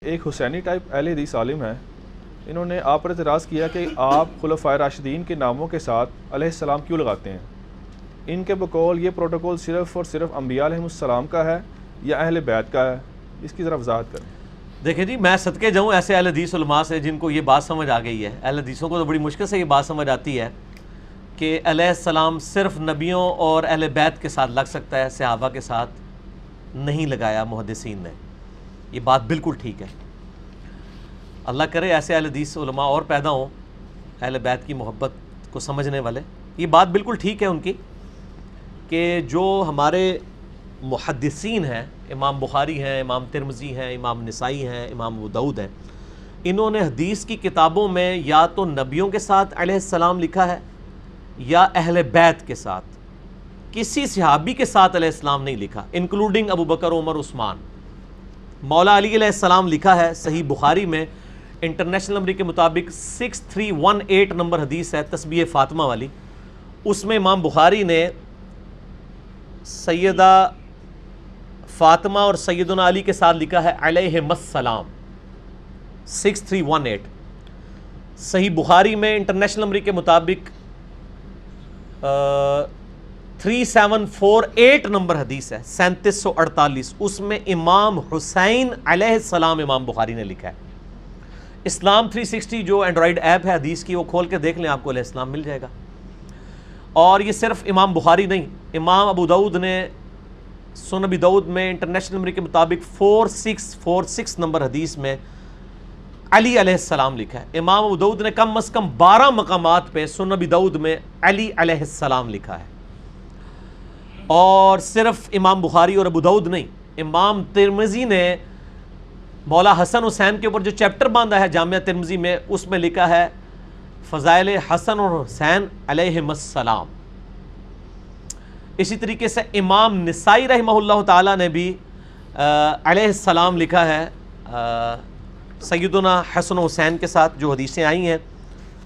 ایک حسینی ٹائپ اہل حدیث عالم ہے، انہوں نے آپ پر اعتراض کیا کہ آپ خلفائے راشدین کے ناموں کے ساتھ علیہ السلام کیوں لگاتے ہیں؟ ان کے بقول یہ پروٹوکول صرف اور صرف انبیاء علیہ السلام کا ہے یا اہل بیت کا ہے؟ اس کی طرف وضاحت کریں۔ دیکھیں جی، میں صدقے جاؤں ایسے اہل حدیث علماء سے جن کو یہ بات سمجھ آ گئی ہے۔ اہل حدیثوں کو تو بڑی مشکل سے یہ بات سمجھ آتی ہے کہ علیہ السلام صرف نبیوں اور اہل بیت کے ساتھ لگ سکتا ہے، صحابہ کے ساتھ نہیں لگایا محدثین نے۔ یہ بات بالکل ٹھیک ہے، اللہ کرے ایسے اہل حدیث علماء اور پیدا ہوں اہل بیت کی محبت کو سمجھنے والے۔ یہ بات بالکل ٹھیک ہے ان کی کہ جو ہمارے محدثین ہیں، امام بخاری ہیں، امام ترمذی ہیں، امام نسائی ہیں، امام ابو داؤد ہیں، انہوں نے حدیث کی کتابوں میں یا تو نبیوں کے ساتھ علیہ السلام لکھا ہے یا اہل بیت کے ساتھ، کسی صحابی کے ساتھ علیہ السلام نہیں لکھا، انکلوڈنگ ابو بکر، عمر، عثمان۔ مولا علی علیہ السلام لکھا ہے صحیح بخاری میں، انٹرنیشنل نمبر کے مطابق 6318 نمبر حدیث ہے تسبیح فاطمہ والی۔ اس میں امام بخاری نے سیدہ فاطمہ اور سیدنا علی کے ساتھ لکھا ہے علیہم السلام، 6318۔ صحیح بخاری میں انٹرنیشنل نمبر کے مطابق 3748 نمبر حدیث ہے، 3748، اس میں امام حسین علیہ السلام امام بخاری نے لکھا ہے۔ اسلام 360 جو اینڈرائیڈ ایپ ہے حدیث کی، وہ کھول کے دیکھ لیں، آپ کو علیہ السلام مل جائے گا۔ اور یہ صرف امام بخاری نہیں، امام ابو داؤد نے سنن ابی داؤد میں انٹرنیشنل نمبر کے مطابق 4646 نمبر حدیث میں علی علیہ السلام لکھا ہے۔ امام ابو داؤد نے کم از کم 12 مقامات پہ سنن ابی داؤد میں علی علیہ السلام لکھا ہے۔ اور صرف امام بخاری اور ابو داؤد نہیں، امام ترمذی نے مولا حسن حسین کے اوپر جو چیپٹر باندھا ہے جامعہ ترمذی میں، اس میں لکھا ہے فضائل حسن اور حسین علیہم السلام۔ اسی طریقے سے امام نسائی رحمہ اللہ تعالیٰ نے بھی علیہ السلام لکھا ہے سیدنا حسن و حسین کے ساتھ، جو حدیثیں آئی ہیں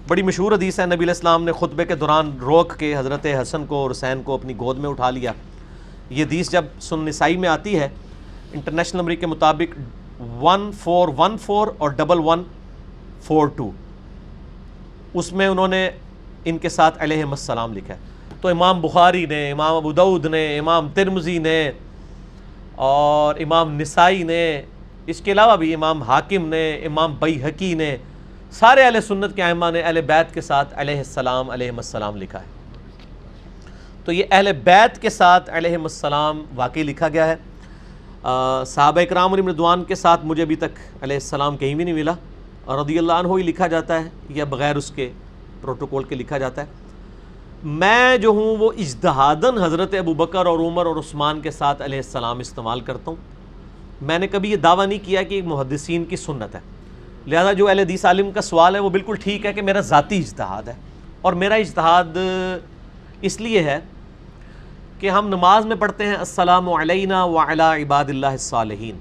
بڑی مشہور حدیث ہے۔ نبی علیہ السلام نے خطبے کے دوران روک کے حضرت حسن کو اور حسین کو اپنی گود میں اٹھا لیا۔ یہ حدیث جب سنن نسائی میں آتی ہے انٹرنیشنل نمبر کے مطابق 1414 اور 1142، اس میں انہوں نے ان کے ساتھ علیہم السلام لکھا ہے۔ تو امام بخاری نے، امام ابو داؤد نے، امام ترمذی نے اور امام نسائی نے، اس کے علاوہ بھی امام حاکم نے، امام بیہقی نے، سارے اہل سنت کے ائمہ نے اہل بیت کے ساتھ علیہ السلام علیہم السلام لکھا ہے۔ تو یہ اہل بیت کے ساتھ علیہم السلام واقعی لکھا گیا ہے۔ صحابہ اکرام علیہم رضوان کے ساتھ مجھے ابھی تک علیہ السلام کہیں بھی نہیں ملا، اور رضی اللہ عنہ ہی لکھا جاتا ہے یا بغیر اس کے پروٹوکول کے لکھا جاتا ہے۔ میں جو ہوں وہ اجتہاداً حضرت ابو بکر اور عمر اور عثمان کے ساتھ علیہ السلام استعمال کرتا ہوں۔ میں نے کبھی یہ دعویٰ نہیں کیا کہ محدثین کی سنت ہے، لہذا جو اہل حدیث عالم کا سوال ہے وہ بالکل ٹھیک ہے کہ میرا ذاتی اجتہاد ہے، اور میرا اجتہاد اس لیے ہے کہ ہم نماز میں پڑھتے ہیں السلام علینا وعلی عباد اللہ الصالحین۔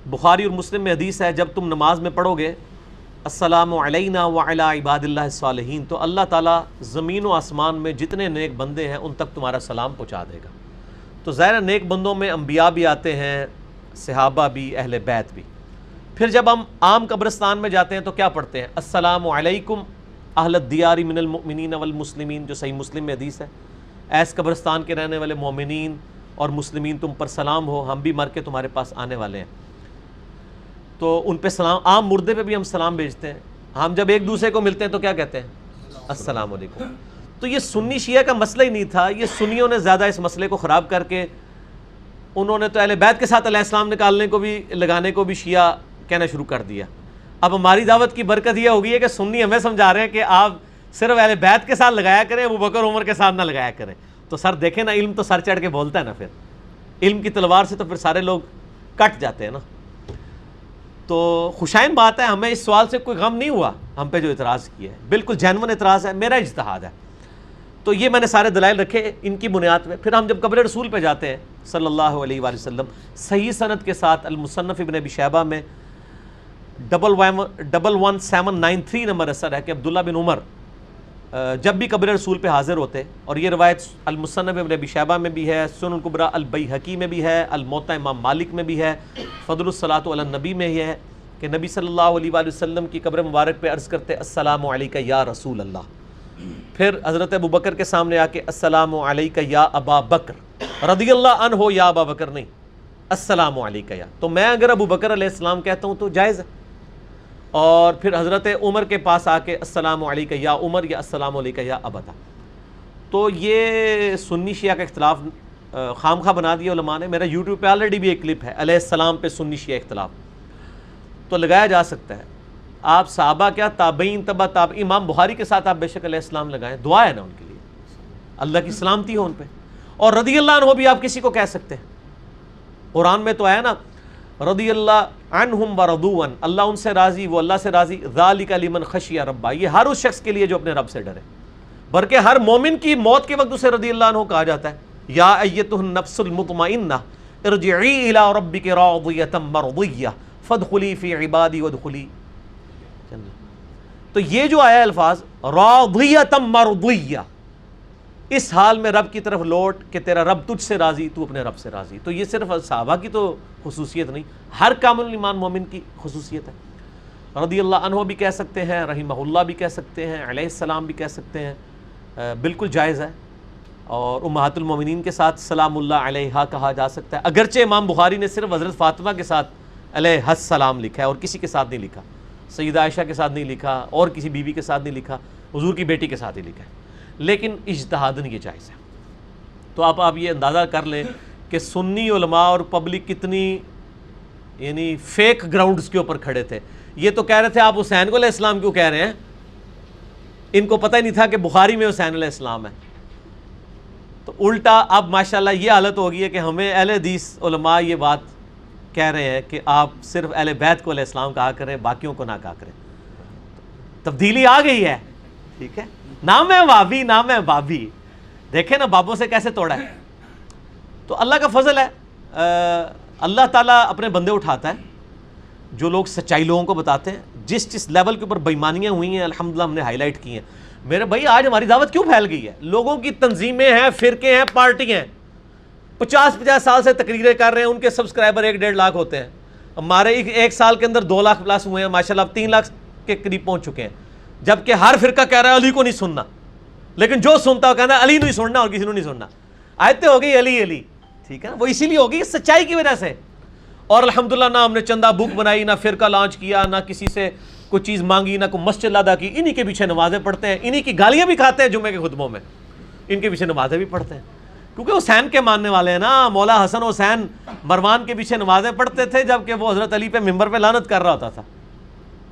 بخاری اور مسلم میں حدیث ہے جب تم نماز میں پڑھو گے السلام علینا وعلی عباد اللہ الصالحین، تو اللہ تعالیٰ زمین و آسمان میں جتنے نیک بندے ہیں ان تک تمہارا سلام پہنچا دے گا۔ تو ظاہر نیک بندوں میں انبیاء بھی آتے ہیں، صحابہ بھی، اہل بیت بھی۔ پھر جب ہم عام قبرستان میں جاتے ہیں تو کیا پڑھتے ہیں؟ السلام علیکم اہل الدیار من المؤمنین والمسلمین، جو صحیح مسلم میں حدیث ہے، ایس قبرستان کے رہنے والے مومنین اور مسلمین تم پر سلام ہو، ہم بھی مر کے تمہارے پاس آنے والے ہیں۔ تو ان پہ سلام، عام مردے پہ بھی ہم سلام بھیجتے ہیں۔ ہم جب ایک دوسرے کو ملتے ہیں تو کیا کہتے ہیں؟ السلام علیکم۔ تو یہ سنی شیعہ کا مسئلہ ہی نہیں تھا، یہ سنیوں نے زیادہ اس مسئلے کو خراب کر کے انہوں نے تو اہل بیت کے ساتھ علیہ السلام نکالنے کو بھی، لگانے کو بھی شیعہ کہنا شروع کر دیا۔ اب ہماری دعوت کی برکت یہ ہوگی ہے کہ سنی ہمیں سمجھا رہے ہیں کہ آپ صرف اہل بیت کے ساتھ لگایا کریں، ابو بکر عمر کے ساتھ نہ لگایا کریں۔ تو سر دیکھیں نا، علم تو سر چڑھ کے بولتا ہے نا، پھر علم کی تلوار سے تو پھر سارے لوگ کٹ جاتے ہیں نا۔ تو خوشائن بات ہے، ہمیں اس سوال سے کوئی غم نہیں ہوا، ہم پہ جو اعتراض کیا ہے بالکل جینون اعتراض ہے، میرا اجتہاد ہے۔ تو یہ میں نے سارے دلائل رکھے ان کی بنیاد پہ۔ پھر ہم جب قبر رسول پہ جاتے ہیں صلی اللہ علیہ وآلہ وسلم، صحیح سند کے ساتھ المصنف ابن ابی شیبہ میں 11793 نمبر اثر ہے کہ عبداللہ بن عمر جب بھی قبر رسول پہ حاضر ہوتے، اور یہ روایت المصنف ابن ابی شیبہ میں بھی ہے، سنن الکبریٰ البیہقی میں بھی ہے، الموطأ امام مالک میں بھی ہے، فضل الصلاۃ علی النبی میں ہی ہے، کہ نبی صلی اللہ علیہ وآلہ وسلم کی قبر مبارک پہ عرض کرتے السلام علیکہ یا رسول اللہ، پھر حضرت ابو بکر کے سامنے آ کے السلام علیکہ یا ابا بکر رضی اللہ عنہ ہو، یا ابا بکر نہیں، السلام علیکہ یا، تو میں اگر ابو بکر علیہ السلام کہتا ہوں تو جائز ہے، اور پھر حضرت عمر کے پاس آ کے السلام علیکہ یا عمر یا السلام علیکہ یا ابدا۔ تو یہ سنی شیعہ کا اختلاف خام خواہ بنا دیا علماء نے۔ میرا یوٹیوب پہ آلریڈی بھی ایک کلپ ہے علیہ السلام پہ سنی شیعہ اختلاف، تو لگایا جا سکتا ہے۔ آپ صحابہ کیا، تابعین، تبع تابعین، امام بخاری کے ساتھ آپ بے شک علیہ السلام لگائیں، دعا ہے نا ان کے لیے، اللہ کی سلامتی ہو ان پہ، اور رضی اللہ عنہ بھی آپ کسی کو کہہ سکتے ہیں۔ قرآن میں تو آیا نا رضی اللہ عنہم ورضوا عنہ، اللہ ان سے راضی، وہ اللہ سے راضی، ذالک لمن خشی ربہ، یہ ہر اس شخص کے لیے جو اپنے رب سے ڈرے، بلکہ ہر مومن کی موت کے وقت اسے رضی اللہ عنہ کہا جاتا ہے، یا ایتها النفس المطمئنہ ارجعی الی ربک راضیۃ مرضیہ فادخلی فی عبادی وادخلی جنہ۔ تو یہ جو آیا الفاظ راضیۃ مرضیہ، اس حال میں رب کی طرف لوٹ کہ تیرا رب تجھ سے راضی، تو اپنے رب سے راضی، تو یہ صرف صحابہ کی تو خصوصیت نہیں، ہر کامل ایمان مومن کی خصوصیت ہے۔ رضی اللہ عنہ بھی کہہ سکتے ہیں، رحمہ اللہ بھی کہہ سکتے ہیں، علیہ السلام بھی کہہ سکتے ہیں، بالکل جائز ہے۔ اور امہات المومنین کے ساتھ سلام اللہ علیہا کہا جا سکتا ہے، اگرچہ امام بخاری نے صرف حضرت فاطمہ کے ساتھ علیہ السلام لکھا ہے اور کسی کے ساتھ نہیں لکھا، سیدہ عائشہ کے ساتھ نہیں لکھا، اور کسی بیوی کے ساتھ نہیں لکھا، حضور کی بیٹی کے ساتھ ہی لکھا ہے، لیکن اجتہاداً یہ جائز ہے۔ تو آپ یہ اندازہ کر لیں کہ سنی علماء اور پبلک کتنی یعنی فیک گراؤنڈز کے اوپر کھڑے تھے۔ یہ تو کہہ رہے تھے آپ حسین کو علیہ السلام کیوں کہہ رہے ہیں، ان کو پتہ ہی نہیں تھا کہ بخاری میں حسین علیہ السلام ہے۔ تو الٹا اب ماشاءاللہ یہ حالت ہو گئی ہے کہ ہمیں اہل حدیث علماء یہ بات کہہ رہے ہیں کہ آپ صرف اہل بیت کو علیہ السلام کہا کریں، باقیوں کو نہ کہا کریں۔ تبدیلی آ گئی ہے، ٹھیک ہے، نام ہے وابی، نام ہے بابی، دیکھیں نا بابوں سے کیسے توڑا ہے۔ تو اللہ کا فضل ہے، اللہ تعالیٰ اپنے بندے اٹھاتا ہے، جو لوگ سچائی لوگوں کو بتاتے ہیں، جس لیول کے اوپر بےایمانیاں ہوئی ہیں الحمدللہ ہم نے ہائی لائٹ کی ہیں۔ میرے بھائی آج ہماری دعوت کیوں پھیل گئی ہے، لوگوں کی تنظیمیں ہیں، فرقے ہیں، پارٹی ہیں، 50 سال سے تقریریں کر رہے ہیں، ان کے سبسکرائبر 1-1.5 لاکھ ہوتے ہیں، ہمارے ایک سال کے اندر 2 لاکھ پلس ہوئے ہیں ماشاءاللہ، اب 3 لاکھ کے قریب پہنچ چکے ہیں، جبکہ ہر فرقہ کہہ رہا ہے علی کو نہیں سننا، لیکن جو سنتا ہے وہ کہنا ہے علی نہیں سننا اور کسی نے نہیں سننا۔ آیتیں ہو گئی علی علی، ٹھیک ہے، وہ اسی لیے ہوگی سچائی کی وجہ سے۔ اور الحمدللہ نہ ہم نے چندہ بک بنائی، نہ فرقہ لانچ کیا، نہ کسی سے کوئی چیز مانگی، نہ کوئی مسجد ادا کی، انہی کے پیچھے نمازیں پڑھتے ہیں، انہی کی گالیاں بھی کھاتے ہیں جمعے کے خطبوں میں، ان کے پیچھے نمازیں بھی پڑھتے ہیں، کیونکہ حسین کے ماننے والے ہیں نا۔ مولا حسن حسین مروان کے پیچھے نمازیں پڑھتے تھے جبکہ وہ حضرت علی پہ ممبر پہ لعنت کر رہا ہوتا تھا،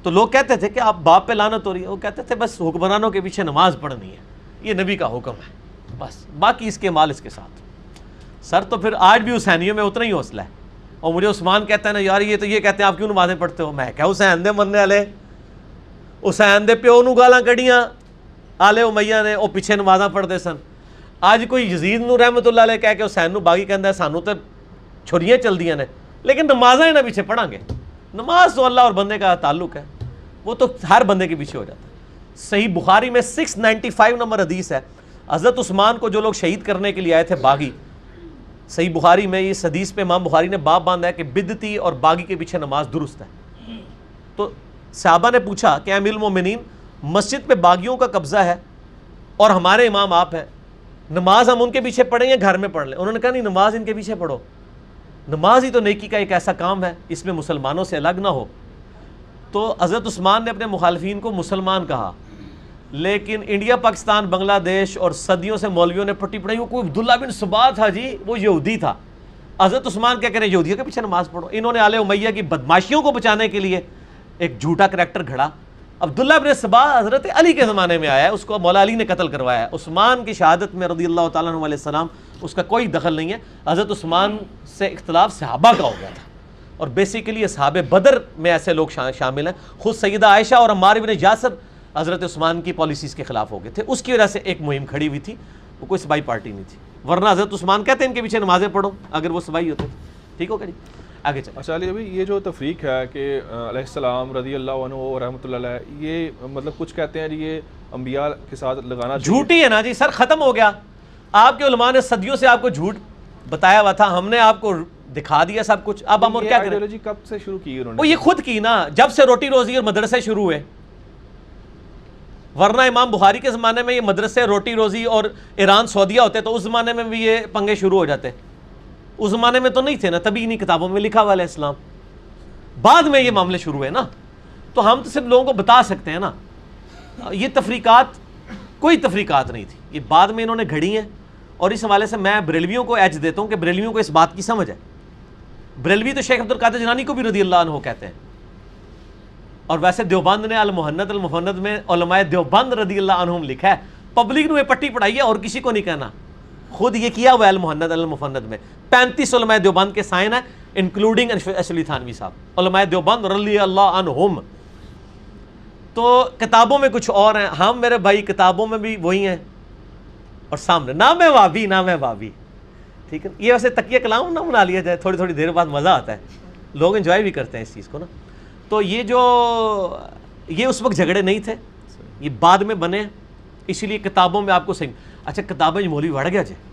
تو لوگ کہتے تھے کہ آپ باپ پہ لعنت ہو رہی ہے، وہ کہتے تھے بس حکمرانوں کے پیچھے نماز پڑھنی ہے، یہ نبی کا حکم ہے، بس باقی اس کے مال اس کے ساتھ۔ سر تو پھر آج بھی حسینیوں میں اتنا ہی حوصلہ ہے، اور مجھے عثمان کہتا ہے نا یار یہ تو یہ کہتے ہیں آپ کیوں نمازیں پڑھتے ہو، میں کہا حسین دے مرنے والے، حسین دے پیو نو گالاں کڑیاں آلے امیہ نے، وہ پیچھے نمازاں پڑھتے سن۔ آج کوئی یزید نو رحمت اللہ علیہ کہہ کے حسین نو باغی کہندا ہے سانو تے چھریاں چل دیاں نے، لیکن نمازیں نہ پیچھے پڑھاں گے۔ نماز تو اللہ اور بندے کا تعلق ہے، وہ تو ہر بندے کے پیچھے ہو جاتا ہے۔ صحیح بخاری میں 695 نمبر حدیث ہے، حضرت عثمان کو جو لوگ شہید کرنے کے لیے آئے تھے باغی، صحیح بخاری میں اس حدیث پہ امام بخاری نے باب باندھا ہے کہ بدعتی اور باغی کے پیچھے نماز درست ہے۔ تو صحابہ نے پوچھا کہ امیر المومنین مسجد پہ باغیوں کا قبضہ ہے اور ہمارے امام آپ ہیں، نماز ہم ان کے پیچھے پڑھیں یا گھر میں پڑھ لیں؟ انہوں نے کہا نہیں، نماز ان کے پیچھے پڑھو، نماز ہی تو نیکی کا ایک ایسا کام ہے اس میں مسلمانوں سے الگ نہ ہو۔ تو حضرت عثمان نے اپنے مخالفین کو مسلمان کہا، لیکن انڈیا، پاکستان، بنگلہ دیش اور صدیوں سے مولویوں نے پٹی پڑھائی وہ کوئی عبداللہ بن صبا تھا جی، وہ یہودی تھا۔ حضرت عثمان کیا کریں، یہودیوں کے پیچھے نماز پڑھو۔ انہوں نے آل امیہ کی بدماشیوں کو بچانے کے لیے ایک جھوٹا کریکٹر گھڑا۔ عبداللہ بن صبا حضرت علی کے زمانے میں آیا ہے، اس کو مولا علی نے قتل کروایا ہے، عثمان کی شہادت میں رضی اللہ تعالیٰ عنہ علیہ السلام اس کا کوئی دخل نہیں ہے۔ حضرت عثمان سے اختلاف صحابہ کا ہو گیا تھا، اور بیسیکلی اصحاب بدر میں ایسے لوگ شامل ہیں، خود سیدہ عائشہ اور عمار بن یاسر حضرت عثمان کی پالیسیز کے خلاف ہو گئے تھے، اس کی وجہ سے ایک مہم کھڑی ہوئی تھی، وہ کوئی صبائی پارٹی نہیں تھی، ورنہ حضرت عثمان کہتے ہیں ان کے پیچھے نمازیں پڑھو اگر وہ صبائی ہوتے۔ ٹھیک ہو گیا جی، آگے چلیں۔ اچھا علی ابھی یہ جو تفریق ہے کہ علیہ السلام رضی اللہ عنہ و رحمۃ اللہ علیہ، یہ مطلب کچھ کہتے ہیں جی یہ انبیاء کے ساتھ لگانا جھوٹی ہے نا جی، سر ختم ہو گیا۔ آپ کے علماء نے صدیوں سے آپ کو جھوٹ بتایا ہوا تھا، ہم نے آپ کو دکھا دیا سب کچھ، اب ہم اور کیا کریں؟ آئیڈیالوجی کب سے شروع کی انہوں نے؟ وہ یہ خود کی نا، جب سے روٹی روزی اور مدرسے شروع ہوئے، ورنہ امام بخاری کے زمانے میں یہ مدرسے روٹی روزی اور ایران سعودیہ ہوتے تو اس زمانے میں بھی یہ پنگے شروع ہو جاتے، اس زمانے میں تو نہیں تھے نا، تبھی انہیں کتابوں میں لکھا ہوا ہے اسلام، بعد میں یہ معاملے شروع ہوئے نا، تو ہم تو صرف لوگوں کو بتا سکتے ہیں نا، یہ تفریقات کوئی تفریقات نہیں تھی، یہ بعد میں انہوں نے گھڑی ہیں، اور اس حوالے سے میں بریلویوں کو ایج دیتا ہوں کہ بریلویوں کو اس بات کی سمجھ ہے، بریلوی تو شیخ عبدالقادر جیلانی کو بھی رضی اللہ عنہ کہتے ہیں، اور ویسے دیوبند نے المفند میں علماء دیوبند رضی اللہ عنہم لکھا ہے، پبلک نے پٹی پڑھائی ہے اور کسی کو نہیں کہنا، خود یہ کیا ہوا ہے المفند میں 35 علماء دیوبند کے سائن ہیں انکلوڈنگ اشرفی تھانوی صاحب، علماء دیوبند رضی اللہ عنہم۔ تو کتابوں میں کچھ اور ہیں، ہم میرے بھائی کتابوں میں بھی وہی ہیں، اور سامنے نہ میں وابی نہ میں وابی، ٹھیک ہے، یہ ویسے تکیہ کلام نہ بنا لیا جائے، تھوڑی دیر بعد مزہ آتا ہے، لوگ انجوائے بھی کرتے ہیں اس چیز کو نا۔ تو یہ اس وقت جھگڑے نہیں تھے، یہ بعد میں بنے، اسی لیے کتابوں میں آپ کو صحیح۔ اچھا کتابیں مولوی وڑ گیا جائے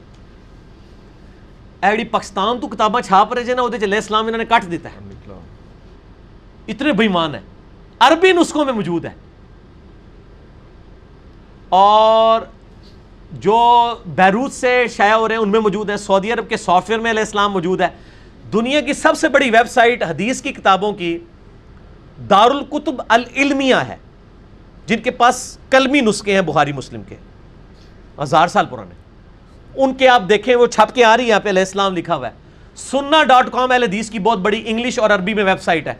ایڈی پاکستان تو کتاباں چھاپ رہے جے نا، وہ علیہ السلام انہوں نے کٹ دیتا ہے، اتنے بےمان ہیں، عربی نسخوں میں موجود ہے، اور جو بیروت سے شائع ہو رہے ہیں ان میں موجود ہیں، سعودی عرب کے سافٹ ویئر میں علیہ السلام موجود ہے، دنیا کی سب سے بڑی ویب سائٹ حدیث کی کتابوں کی دارالکتب العلمیہ ہے، جن کے پاس کلمی نسخے ہیں بخاری مسلم کے 1000 سال پرانے، ان کے آپ دیکھیں وہ چھپ کے آ رہی ہے، یہاں پہ علیہ السلام لکھا ہوا ہے۔ سنہ.com اہل حدیث کی بہت بڑی انگلش اور عربی میں ویب سائٹ ہے،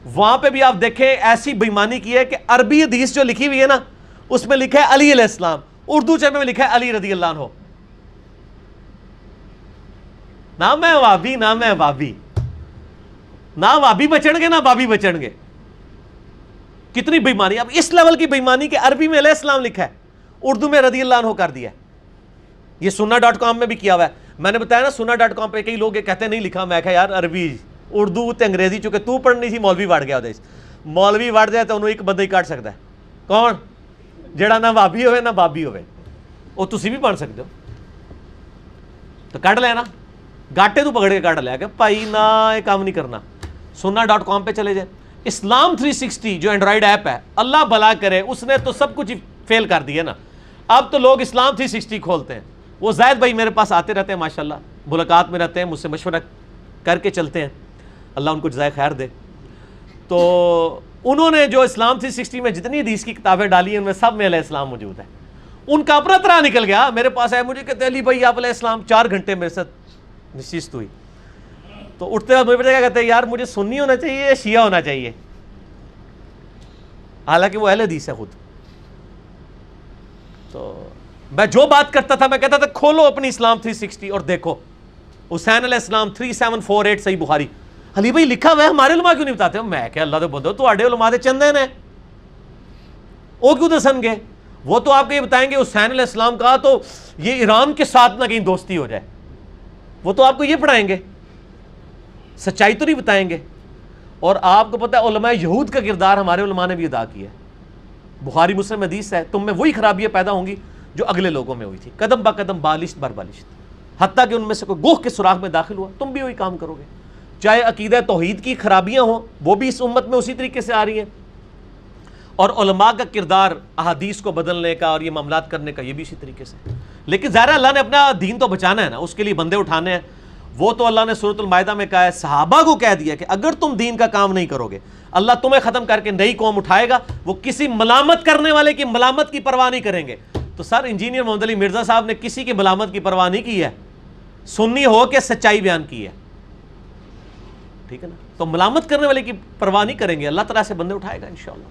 وہاں پہ بھی آپ دیکھیں ایسی بےمانی کی ہے کہ عربی حدیث جو لکھی ہوئی ہے نا اس میں لکھا ہے علی علیہ السلام، اردو چینل میں لکھا ہے علی رضی اللہ عنہ، نہ میں وابی نہ میں وابی، نہ وابی بچن گے نہ بابی بچن گے، کتنی بےمانی، اب اس لیول کی بےمانی کہ عربی میں علیہ السلام لکھا ہے، اردو میں رضی اللہ عنہ کر دیا ہے، یہ سنہ.com میں بھی کیا ہوا ہے، میں نے بتایا نا سنہ.com پہ کئی لوگ کہتے ہیں نہیں لکھا، میں کہا یار عربی اردو تے انگریزی چونکہ تو پڑھنی سی مولوی وڑ گیا، مولوی وڑ جائے تو انہوں ایک بندہ ہی کاٹ سکتا ہے، کون؟ جڑا نہ بابی ہوئے نہ بابی ہوئے، وہ تسی بھی پڑھ سکتے ہو، تو کٹ لینا، گاٹے تو پکڑ کے کٹ لیا کہ بھائی نہ یہ کام نہیں کرنا۔ سنہ.com پہ چلے جائیں، اسلام 360 جو اینڈرائڈ ایپ ہے، اللہ بھلا کرے اس نے تو سب کچھ فیل کر دیا نا، اب تو لوگ اسلام 360 کھولتے ہیں، وہ زائد بھائی میرے پاس آتے رہتے ہیں ماشاءاللہ، ملاقات میں رہتے ہیں، مجھ سے مشورہ کر کے چلتے ہیں، اللہ ان کو جزائے خیر دے۔ تو انہوں نے جو اسلام 360 میں جتنی حدیث کی کتابیں ڈالی ہیں ان میں سب میں علیہ السلام موجود ہے، ان کا اپنا طرح نکل گیا، میرے پاس آئے مجھے کہتے علی بھائی آپ علیہ السلام 4 گھنٹے میرے ساتھ نشست ہوئی، تو اٹھتے بعد مجھے کیا کہتے ہیں یار مجھے سنی ہونا چاہیے یا شیعہ ہونا چاہیے، حالانکہ وہ اہل حدیث ہے خود۔ تو میں جو بات کرتا تھا میں کہتا تھا کھولو اپنی اسلام 360 اور دیکھو حسین علیہ السلام 3748 صحیح بخاری، علی بھائی لکھا ہوا ہے ہمارے علماء کیوں نہیں بتاتے؟ میں کہ اللہ دے بندو تو آڈے علماء دے چندے نے وہ کیوں دسن گے، وہ تو آپ کو یہ بتائیں گے حسین علیہ السلام کا تو یہ ایران کے ساتھ نہ کہیں دوستی ہو جائے، وہ تو آپ کو یہ پڑھائیں گے، سچائی تو نہیں بتائیں گے۔ اور آپ کو پتہ ہے علماء یہود کا کردار ہمارے علماء نے بھی ادا کیا ہے، بخاری مسلم حدیث ہے، تم میں وہی خرابیاں پیدا ہوں گی جو اگلے لوگوں میں ہوئی تھی، قدم با قدم بالشت بر بالشت، حتیٰ کہ ان میں سے کوئی گوہ کے سوراخ میں داخل ہوا، تم بھی وہی کام کرو گے، چاہے عقیدہ توحید کی خرابیاں ہوں وہ بھی اس امت میں اسی طریقے سے آ رہی ہیں، اور علماء کا کردار احادیث کو بدلنے کا اور یہ معاملات کرنے کا یہ بھی اسی طریقے سے۔ لیکن ظاہر ہے اللہ نے اپنا دین تو بچانا ہے نا، اس کے لیے بندے اٹھانے ہیں، وہ تو اللہ نے سورۃ المائدہ میں کہا ہے، صحابہ کو کہہ دیا کہ اگر تم دین کا کام نہیں کرو گے اللہ تمہیں ختم کر کے نئی قوم اٹھائے گا، وہ کسی ملامت کرنے والے کی ملامت کی پرواہ نہیں کریں گے۔ تو سر انجینئر محمد علی مرزا صاحب نے کسی کی ملامت کی پرواہ نہیں کی ہے، سنی ہو کے سچائی بیان کی ہے، ٹھیک ہے نا، تو ملامت کرنے والے کی پرواہ نہیں کریں گے، اللہ تعالیٰ سے بندے اٹھائے گا انشاءاللہ۔